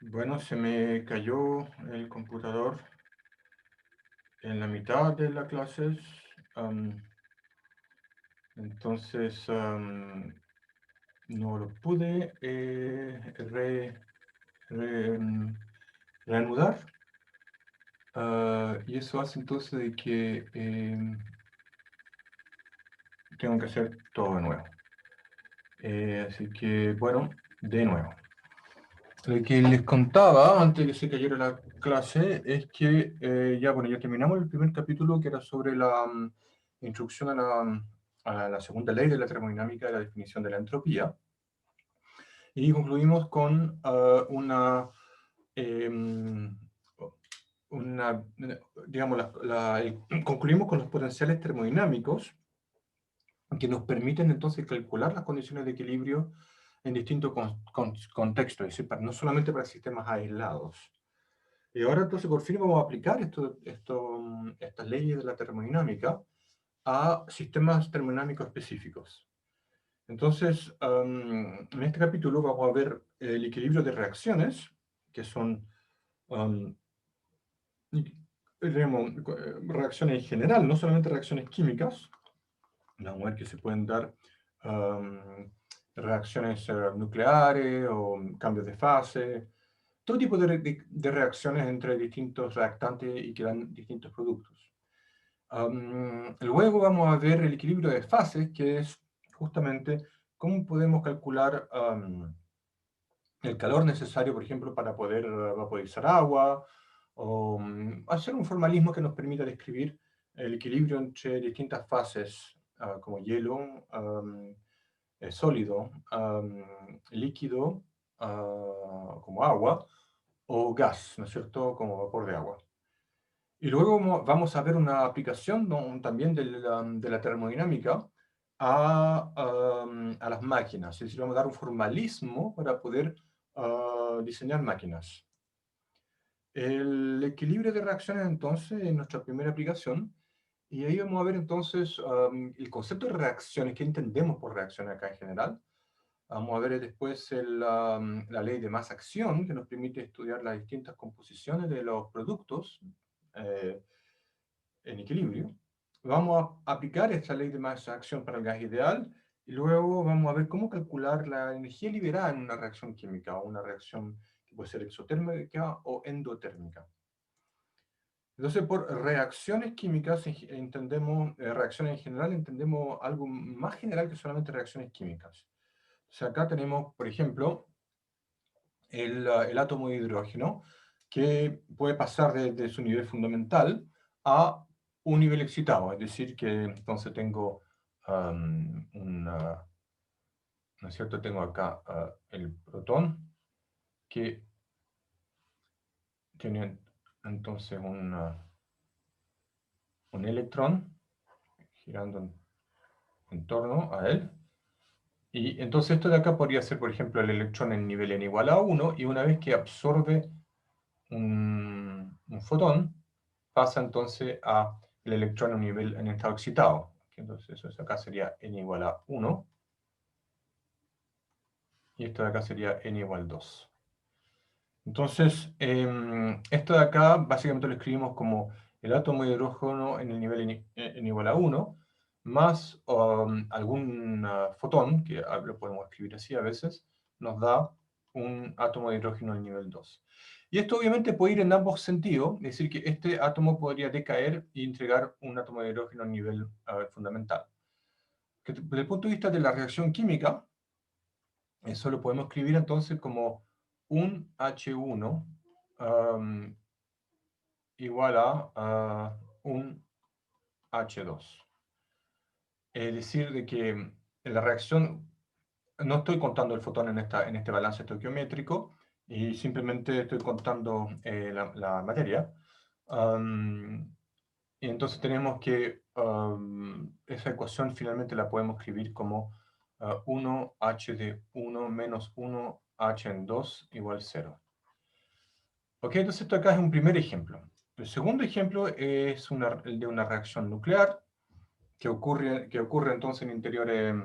Bueno, se me cayó el computador en la mitad de la clase, am, entonces no lo pude reanudar. Y eso hace entonces de que tengo que hacer todo de nuevo. Así que, bueno, de nuevo. Lo que les contaba antes de que se cayera la clase es que ya terminamos el primer capítulo, que era sobre la introducción a la segunda ley de la termodinámica de la definición de la entropía, y concluimos con em, una, digamos, concluimos con los potenciales termodinámicos que nos permiten entonces calcular las condiciones de equilibrio en distintos contextos, es decir, no solamente para sistemas aislados. Y ahora entonces por fin vamos a aplicar estas leyes de la termodinámica a sistemas termodinámicos específicos. Entonces, en este capítulo vamos a ver el equilibrio de reacciones, que son um, reacciones en general, no solamente reacciones químicas. Vamos a ver que se pueden dar reacciones nucleares o cambios de fase, todo tipo de reacciones entre distintos reactantes y que dan distintos productos. Luego vamos a ver el equilibrio de fases, que es justamente cómo podemos calcular el calor necesario, por ejemplo, para poder vaporizar agua, o hacer un formalismo que nos permita describir el equilibrio entre distintas fases, como hielo, sólido, líquido, como agua, o gas, ¿no es cierto?, como vapor de agua. Y luego vamos a ver una aplicación, ¿no?, también de la termodinámica a las máquinas. Es decir, vamos a dar un formalismo para poder diseñar máquinas. El equilibrio de reacciones, entonces, es nuestra primera aplicación. Y ahí vamos a ver, entonces, el concepto de reacciones, qué entendemos por reacciones acá en general. Vamos a ver después la ley de masa-acción, que nos permite estudiar las distintas composiciones de los productos eh, en equilibrio. Vamos a aplicar esta ley de masa-acción para el gas ideal, y luego vamos a ver cómo calcular la energía liberada en una reacción química, o una reacción que puede ser exotérmica o endotérmica. Entonces, por reacciones químicas entendemos, reacciones en general, entendemos algo más general que solamente reacciones químicas. O sea, acá tenemos, por ejemplo, el átomo de hidrógeno, que puede pasar desde su nivel fundamental a un nivel excitado, es decir, que entonces tengo ¿no es cierto? Tengo acá el protón, que tiene entonces un electrón girando en torno a él. Y entonces esto de acá podría ser, por ejemplo, el electrón en nivel n igual a 1, y una vez que absorbe un fotón, pasa entonces a el electrón a un nivel en estado excitado. Entonces eso acá sería n igual a 1, y esto de acá sería n igual a 2. Entonces, esto de acá básicamente lo escribimos como el átomo de hidrógeno en el nivel n igual a 1, más algún fotón, que lo podemos escribir así a veces, nos da un átomo de hidrógeno en nivel 2. Y esto obviamente puede ir en ambos sentidos, es decir, que este átomo podría decaer y entregar un átomo de hidrógeno a nivel fundamental. Desde el punto de vista de la reacción química, eso lo podemos escribir entonces como un H1 igual a un H2. Es decir, de que en la reacción no estoy contando el fotón en este balance estoquiométrico, y simplemente estoy contando la materia. Y entonces tenemos que esa ecuación finalmente la podemos escribir como 1h de 1 menos 1h en 2 igual 0. Ok, entonces esto acá es un primer ejemplo. El segundo ejemplo es el de una reacción nuclear que ocurre entonces en interiores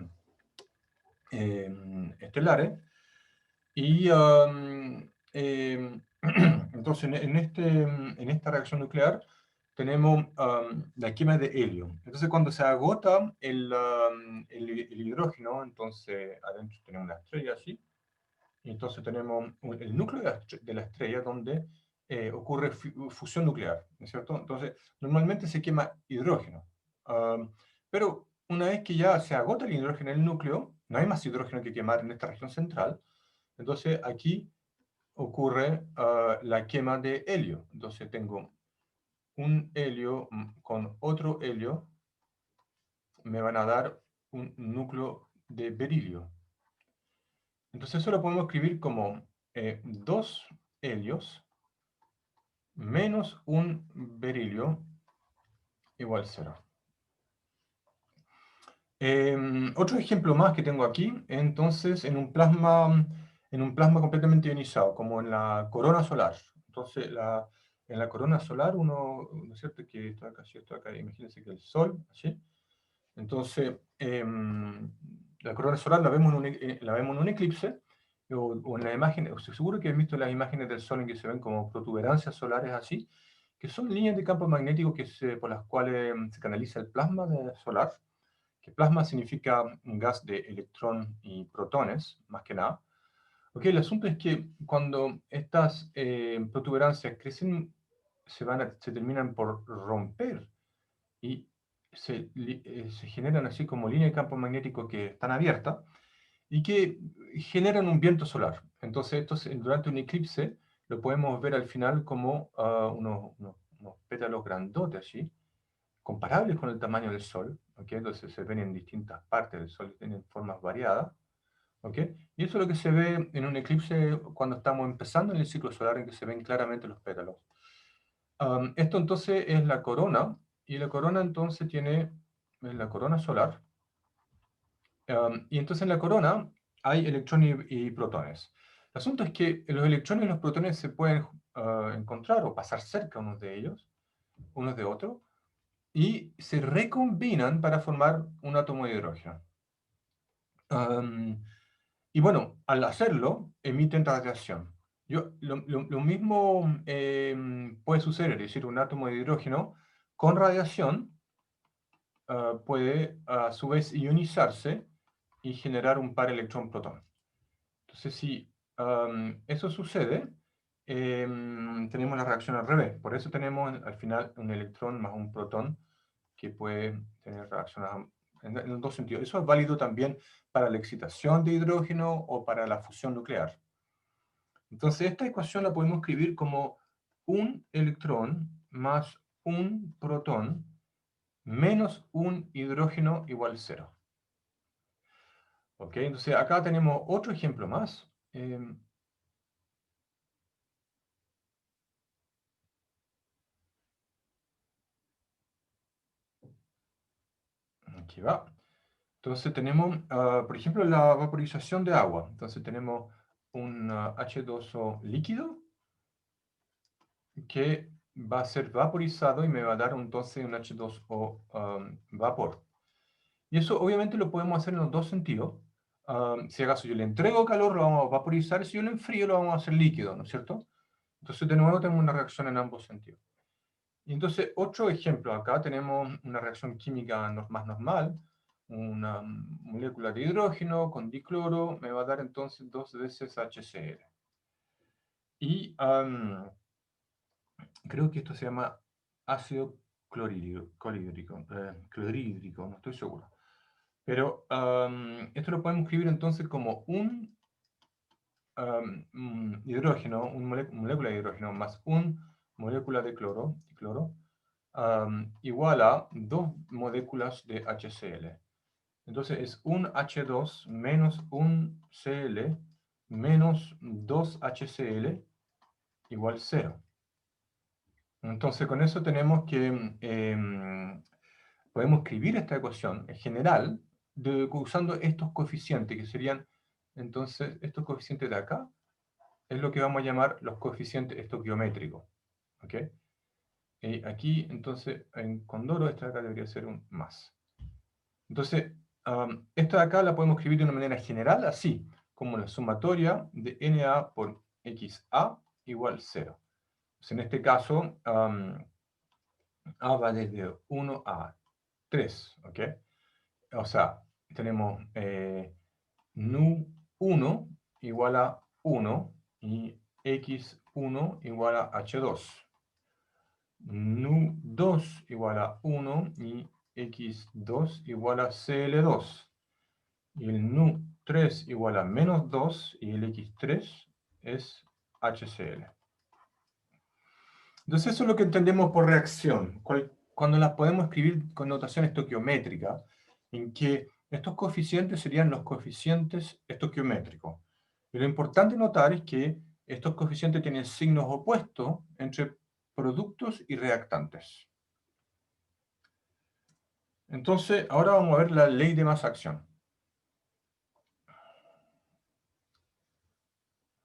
estelares. Y entonces en esta reacción nuclear tenemos la quema de helio. Entonces cuando se agota el hidrógeno, entonces adentro tenemos una estrella así, y entonces tenemos el núcleo de la estrella donde ocurre fusión nuclear, ¿no es cierto? Entonces normalmente se quema hidrógeno, pero una vez que ya se agota el hidrógeno en el núcleo, no hay más hidrógeno que quemar en esta región central, entonces aquí ocurre la quema de helio. Entonces tengo un helio con otro helio, me van a dar un núcleo de berilio. Entonces eso lo podemos escribir como 2 helios menos un berilio igual 0. Otro ejemplo más que tengo aquí, entonces en un plasma completamente ionizado, como en la corona solar. Entonces, en la corona solar, ¿no es cierto? Que esto acá, imagínense que el Sol, ¿sí? Entonces, la corona solar la vemos en un eclipse, o en la imagen, seguro que han visto las imágenes del Sol en que se ven como protuberancias solares así, que son líneas de campo magnético por las cuales se canaliza el plasma solar, que plasma significa un gas de electrón y protones, más que nada. Ok, el asunto es que cuando estas protuberancias crecen, se terminan por romper y se generan así como líneas de campo magnético que están abiertas y que generan un viento solar. Entonces, durante un eclipse lo podemos ver al final como unos pétalos grandotes, así, comparables con el tamaño del Sol, ¿okay? Entonces se ven en distintas partes del Sol, tienen formas variadas, ¿okay? Y eso es lo que se ve en un eclipse cuando estamos empezando en el ciclo solar, en que se ven claramente los pétalos. Esto entonces es la corona, y la corona entonces tiene la corona solar, y entonces en la corona hay electrones y protones. El asunto es que los electrones y los protones se pueden encontrar o pasar cerca unos de ellos, unos de otros, y se recombinan para formar un átomo de hidrógeno. Y bueno, al hacerlo, emiten radiación. Lo mismo puede suceder, es decir, un átomo de hidrógeno con radiación puede a su vez ionizarse y generar un par electrón-protón. Entonces, si eso sucede, tenemos la reacción al revés. Por eso tenemos al final un electrón más un protón que puede tener reacciones en los dos sentidos. Eso es válido también para la excitación de hidrógeno o para la fusión nuclear. Entonces, esta ecuación la podemos escribir como un electrón más un protón menos un hidrógeno igual 0. ¿Ok? Entonces, acá tenemos otro ejemplo más. Aquí va. Entonces tenemos, por ejemplo, la vaporización de agua. Entonces tenemos un H2O líquido que va a ser vaporizado y me va a dar entonces un H2O vapor. Y eso obviamente lo podemos hacer en los dos sentidos. Si acaso yo le entrego calor, lo vamos a vaporizar. Si yo lo enfrío, lo vamos a hacer líquido, ¿no es cierto? Entonces de nuevo tenemos una reacción en ambos sentidos. Y entonces otro ejemplo, acá tenemos una reacción química más normal. Una molécula de hidrógeno con dicloro me va a dar entonces 2 veces HCl. Y creo que esto se llama ácido clorhídrico, no estoy seguro. Pero esto lo podemos escribir entonces como un hidrógeno, molécula de hidrógeno más un molécula de cloro igual a 2 moléculas de HCl. Entonces es un H2 menos un Cl menos 2 HCl igual 0. Entonces con eso tenemos que podemos escribir esta ecuación en general usando estos coeficientes que serían, entonces, estos coeficientes de acá es lo que vamos a llamar los coeficientes estoquiométricos. ¿Ok? Y aquí, entonces, en Condoro, esta de acá debería ser un más. Entonces, esta de acá la podemos escribir de una manera general, así, como la sumatoria de Na por XA igual 0. Pues en este caso, A va desde 1 a 3, ¿ok? O sea, tenemos nu1 igual a 1 y x1 igual a h2. Nu2 igual a 1 y x2 igual a cl2. Y el nu3 igual a menos 2 y el x3 es HCl. Entonces eso es lo que entendemos por reacción, cuando las podemos escribir con notación estoquiométrica, en que estos coeficientes serían los coeficientes estoquiométricos. Y lo importante notar es que estos coeficientes tienen signos opuestos entre productos y reactantes. Entonces, ahora vamos a ver la ley de masa-acción.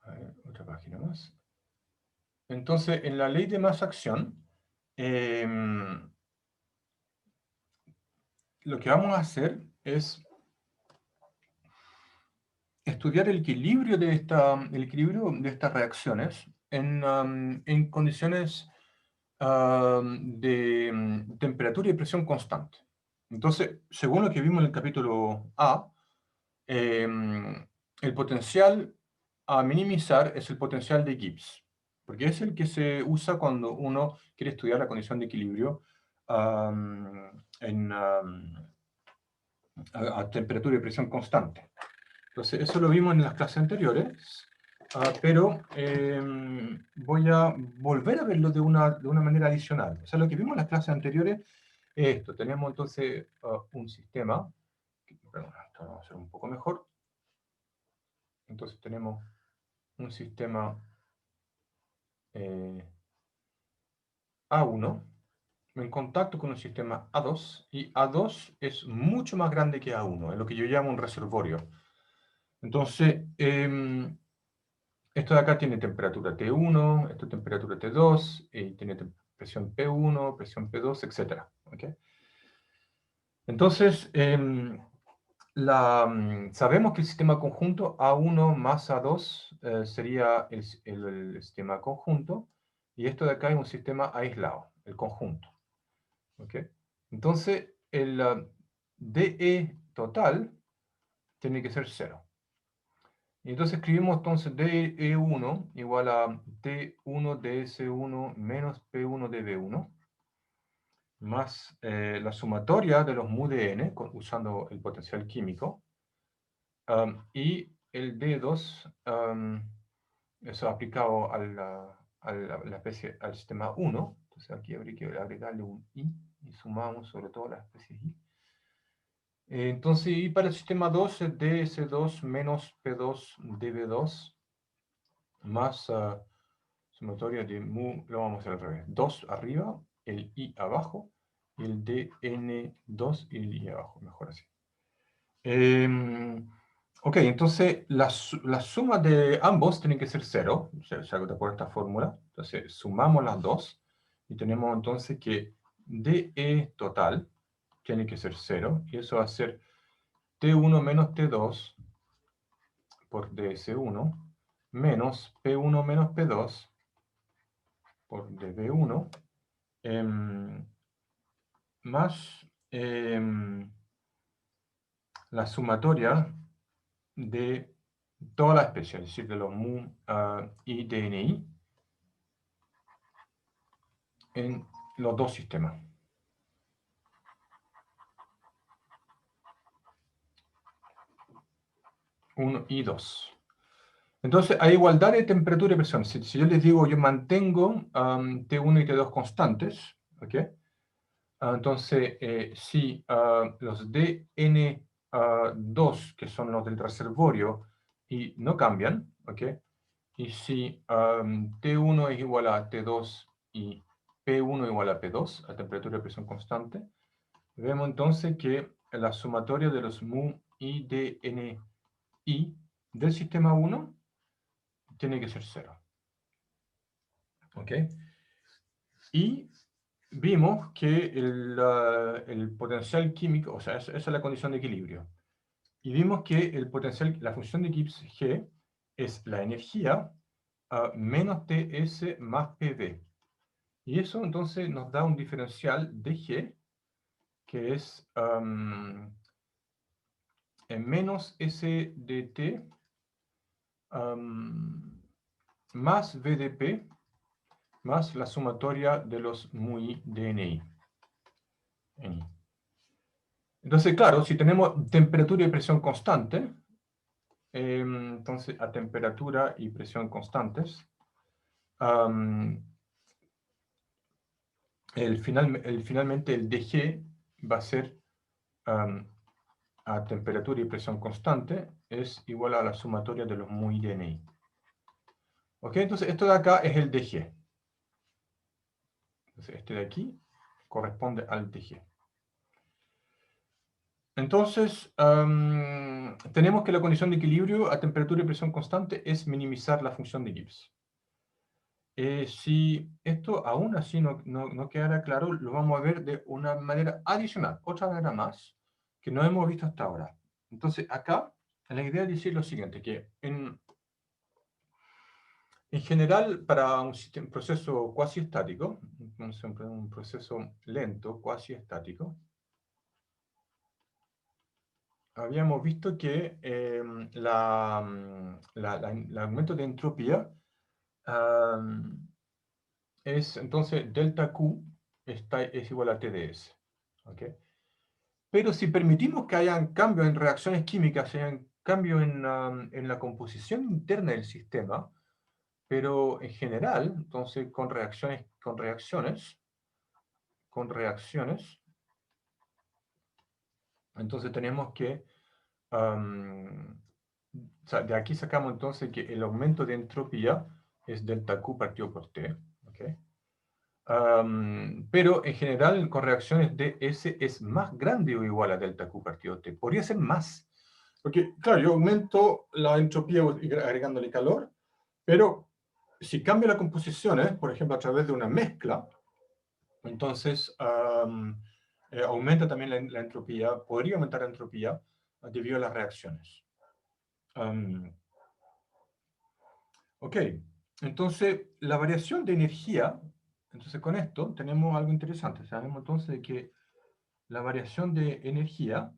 A ver, otra página más. Entonces, en la ley de masa-acción, lo que vamos a hacer es estudiar el equilibrio de estas reacciones en condiciones de temperatura y presión constante. Entonces, según lo que vimos en el capítulo A, el potencial a minimizar es el potencial de Gibbs, porque es el que se usa cuando uno quiere estudiar la condición de equilibrio a temperatura y presión constante. Entonces, eso lo vimos en las clases anteriores, pero voy a volver a verlo de una manera adicional. O sea, lo que vimos en las clases anteriores es esto. Tenemos entonces un sistema, perdón, esto lo vamos a hacer un poco mejor. Entonces tenemos un sistema A1 en contacto con un sistema A2, y A2 es mucho más grande que A1, es lo que yo llamo un reservorio. Entonces, esto de acá tiene temperatura T1, esto temperatura T2, y tiene presión P1, presión P2, etc. ¿Okay? Entonces, sabemos que el sistema conjunto A1 más A2 sería el sistema conjunto, y esto de acá es un sistema aislado, el conjunto. ¿Okay? Entonces, el dE total tiene que ser 0. Y entonces escribimos entonces dE1 igual a T1 dS1 menos P1 dB1 más la sumatoria de los mu de n, usando el potencial químico, y el D2, eso aplicado al sistema 1, entonces aquí habría que agregarle un i, y sumamos sobre todo la especie i. Entonces, y para el sistema 2 es ds2 menos p2 db2 más sumatoria de mu, lo vamos a hacer al revés, 2 arriba, el i abajo, y el dn2 y el i abajo, mejor así. Ok, entonces la suma de ambos tiene que ser 0, o sea, de acuerdo a esta fórmula. Entonces sumamos las dos y tenemos entonces que dE total tiene que ser 0, y eso va a ser T1 menos T2 por ds1 menos P1 menos P2 por dB1 más la sumatoria de toda la especie, es decir, de los mu y dni en los dos sistemas. 1 y 2. Entonces, hay igualdad de temperatura y presión. Si yo les digo, yo mantengo T1 y T2 constantes, ¿ok? Entonces, si los dN2, que son los del reservorio, y no cambian, ¿ok? Y si T1 es igual a T2 y P1 igual a P2, a temperatura y presión constante, vemos entonces que la sumatoria de los mu y dNi del sistema 1 tiene que ser 0. ¿Ok? Y vimos que el potencial químico, o sea, esa es la condición de equilibrio. Y vimos que el potencial, la función de Gibbs G es la energía menos TS más PV. Y eso entonces nos da un diferencial de G, que es menos S de T más V de P más la sumatoria de los MUI de NI. Entonces, claro, si tenemos temperatura y presión constante, entonces a temperatura y presión constantes, finalmente el dG va a ser a temperatura y presión constante es igual a la sumatoria de los MUI de NI. ¿Ok? Entonces esto de acá es el dG. Entonces este de aquí corresponde al dG. Entonces, tenemos que la condición de equilibrio a temperatura y presión constante es minimizar la función de Gibbs. Si esto aún así no quedara claro, lo vamos a ver de una manera adicional, otra manera más, que no hemos visto hasta ahora. Entonces, acá, la idea es decir lo siguiente, que en general, para un proceso cuasi estático, un proceso lento, cuasi estático, habíamos visto que el aumento de entropía es entonces delta Q es igual a TdS. ¿Okay? Pero si permitimos que hayan cambios en reacciones químicas, hayan cambios en la composición interna del sistema, pero en general, entonces con reacciones, entonces tenemos que, o sea, de aquí sacamos entonces que el aumento de entropía es delta Q partido por T. ¿Okay? Pero en general con reacciones DS es más grande o igual a delta Q partido T. Podría ser más. Porque, claro, yo aumento la entropía agregándole calor, pero si cambio la composición, por ejemplo, a través de una mezcla, entonces aumenta también la entropía, podría aumentar la entropía debido a las reacciones. Ok, entonces la variación de energía, entonces con esto tenemos algo interesante. Sabemos entonces que la variación de energía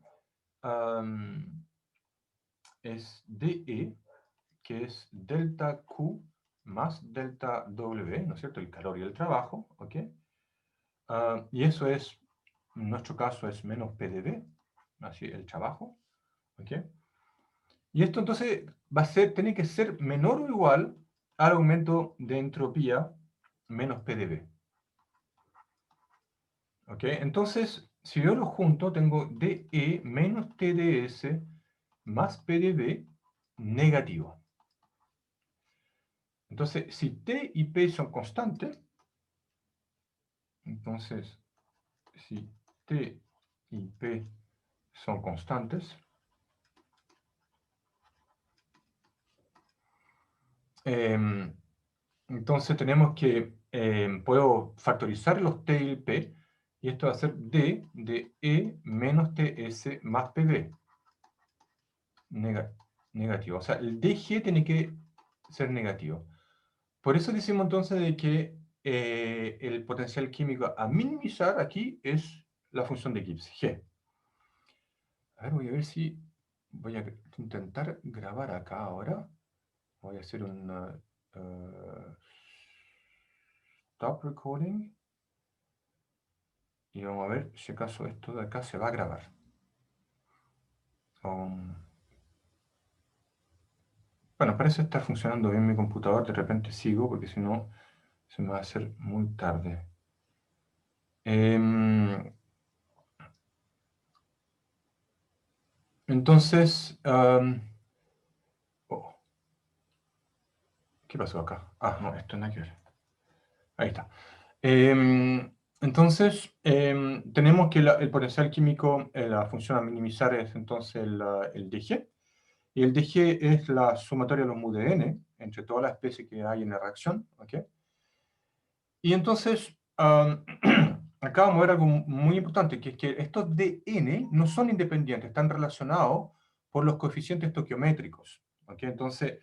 es dE, que es delta Q más delta W, ¿no es cierto? El calor y el trabajo, ¿ok? Y eso es, en nuestro caso, es menos PdV, así el trabajo, ¿ok? Y esto entonces tiene que ser menor o igual al aumento de entropía menos PdV. ¿Ok? Entonces, si yo lo junto, tengo dE menos TdS más PdV negativo. Entonces, si T y P son constantes, entonces, si T y P son constantes, entonces tenemos que, puedo factorizar los T y el P, y esto va a ser D de E menos TS más PV. Negativo. O sea, el dG tiene que ser negativo. Por eso decimos entonces de que el potencial químico a minimizar aquí es la función de Gibbs, G. A ver, voy a ver si voy a intentar grabar acá ahora. Voy a hacer un stop recording. Y vamos a ver si acaso esto de acá se va a grabar. Bueno, parece estar funcionando bien mi computador. De repente sigo porque si no se me va a hacer muy tarde. Entonces, ¿qué pasó acá? Ah, no, esto no hay que ver. Ahí está. Entonces, tenemos que el potencial químico, la función a minimizar es entonces el dG. Y el dG es la sumatoria de los mu de n entre todas las especies que hay en la reacción. ¿Okay? Y entonces, acá vamos a ver algo muy importante, que es que estos dn no son independientes, están relacionados por los coeficientes estoquiométricos. ¿Okay? Entonces,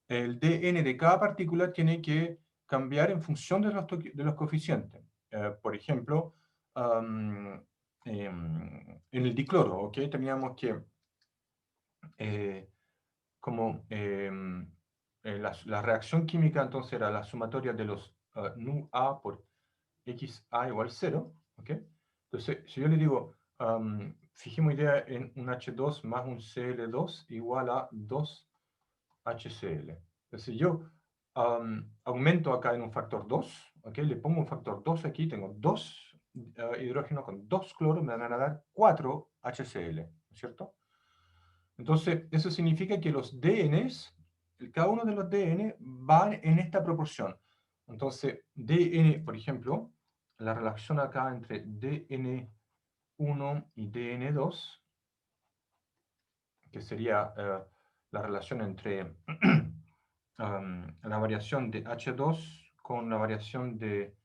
el dn de cada partícula tiene que cambiar en función de los coeficientes. Por ejemplo, en el dicloro, ¿ok? Teníamos que la reacción química entonces era la sumatoria de los nu A por XA igual 0, ¿ok? Entonces, si yo le digo, fijemos idea en un H2 más un Cl2 igual a 2 HCl. Entonces yo aumento acá en un factor 2, ¿ok? Le pongo un factor 2 aquí, tengo 2 hidrógenos con 2 cloros, me van a dar 4 HCl, ¿no es cierto? Entonces, eso significa que los DNs, cada uno de los DN van en esta proporción. Entonces, DN, por ejemplo, la relación acá entre DN1 y DN2, que sería la relación entre la variación de H2 con la variación de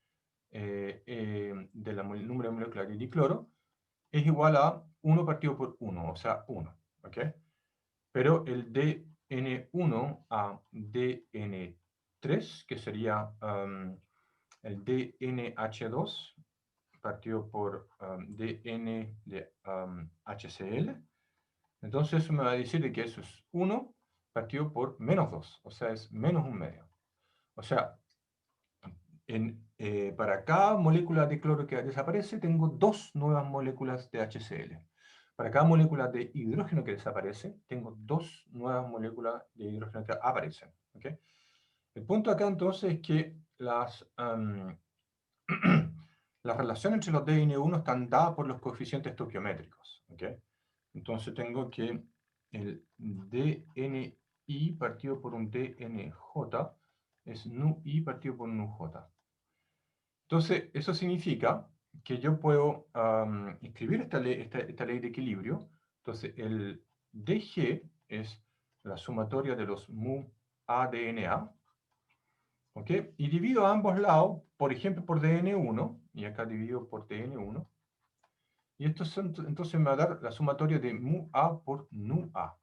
número molecular de dicloro, es igual a 1 partido por 1, o sea, 1. ¿Ok? Pero el DN1 a DN3, que sería el DNH2 partido por DN de HCl, entonces eso me va a decir de que eso es 1 partido por menos 2, o sea, es menos un medio. O sea, para cada molécula de cloro que desaparece, tengo 2 nuevas moléculas de HCl. Para cada molécula de hidrógeno que desaparece, tengo 2 nuevas moléculas de hidrógeno que aparecen. ¿Okay? El punto acá entonces es que las relaciones entre los DN1 están dadas por los coeficientes estequiométricos. ¿Okay? Entonces tengo que el DNI partido por un DNJ es NUI partido por NUJ. Entonces, eso significa que yo puedo escribir esta ley de equilibrio. Entonces, el dg es la sumatoria de los mu ADNA, ¿ok? Y divido a ambos lados, por ejemplo, por DN1, y acá divido por DN1, y esto entonces me va a dar la sumatoria de mu A por nu A.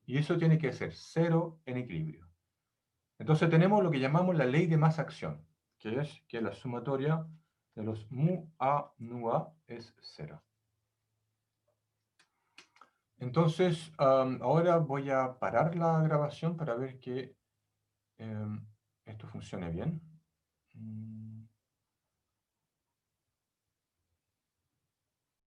Y eso tiene que ser 0 en equilibrio. Entonces tenemos lo que llamamos la ley de masa-acción, que es que la sumatoria de los mu A, nu A es 0. Entonces, ahora voy a parar la grabación para ver que esto funcione bien.